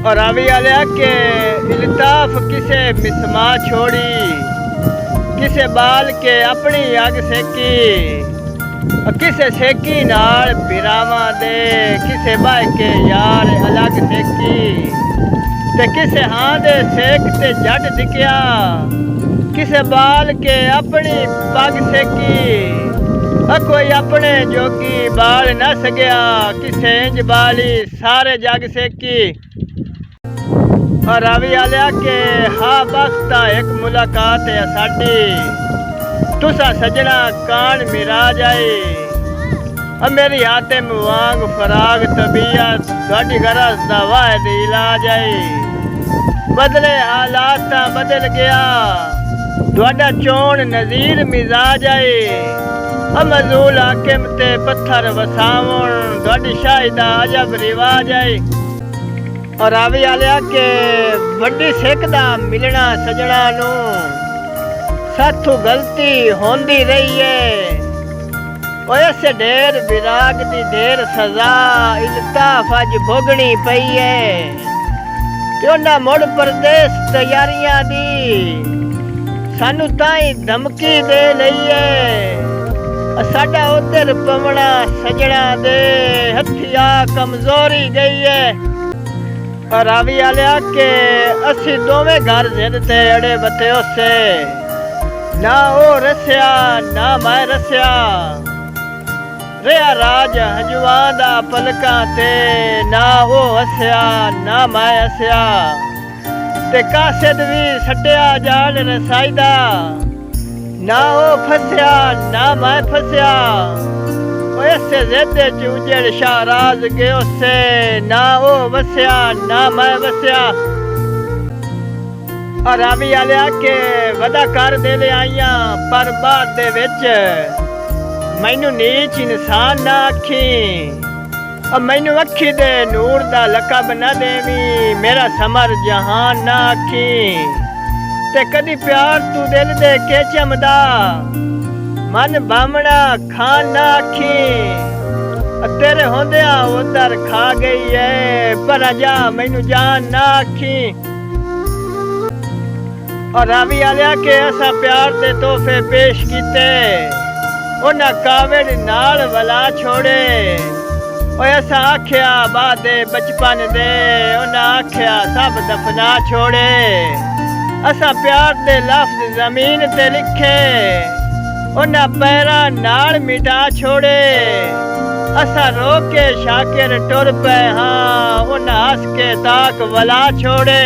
और रावी आलिया के इल्ताफ किसे मिसमा छोड़ी, किसे बाल के अपनी अग सेकी, किसे सेकी नाल बिरावा दे, किसे बाह के यार अलग सेकी, ते किसे हां दे सेक ते जट दिखिया, किसे बाल के अपनी पग सेकी, कोई अपने जोगी बाल न सगया, किसे इंज बाली सारे जग सेकी। और रावी आलिया के हाँ बख्ता एक मुलाकात है साडी, तुसा सजना कान मिरा जाए, मेरी हातिम वांग फराग तबीयत थोड़ी गरज दा वाद इलाज आई, बदले हालात बदल गया थोड़ा चोन नज़ीर मिजाज आई, मजूल हाकिम ते पत्थर वसावन थोड़ी शाहिदा अजब रिवाज आई। और रावी आलिया के वड्डी सिख दा मिलना सजना नू साथू गलती होंदी रही है, ऐसे ढेर विराग दी ढेर सजा इल्ताफ अज भोगनी पई है, ना मुड़ परदेस तैयारियां दी सानू ताई धमकी दे लई है, साडा उधर पवना सजना दे हथिया कमजोरी गई है। और रावी आलिया के असी दोवें घर जिद ते अड़े बते उसे, ना ओ रस्या ना मैं रस्या, रेहा राज हजवां दा पलकां ते, ना ओ हस्या ना मैं हस्या, ते कासिद भी सट्टिया जाल रसाईदा, ना ओ फस्या ना मैं फस्या, ऐसे ज़िद चूजड़ शाहराज के उससे, ना ओ वस्या ना मैं वस्या। और रावी आलिया के वदा कर दे ले आईया, पर बाद दे विच मैनू नीच इंसान ना आखी, मैनू अखी दे नूर दा लकब ना देवी, मेरा समर जहान ना आखी, ते कदी प्यार तू दिल दे के चमदा, मन बामना खान ना आखी, तेरे होंदिया उधर खा गई है, पर जा मैनू जान ना आखी। और रावी आलिया के असा प्यार दे तोहफे पेश किते, उन्हां कावड़ नाल वला छोड़े, असा आख्या बादे बचपन दे, उन्हां आख्या सब दफना छोड़े, असा प्यार दे लफ्ज जमीन ते लिखे, उन्हां पैरा नाल मिटा छोड़े, असा रो के शाकिर टुर पे हाँ, उन्हां हस के ताक वला छोड़े।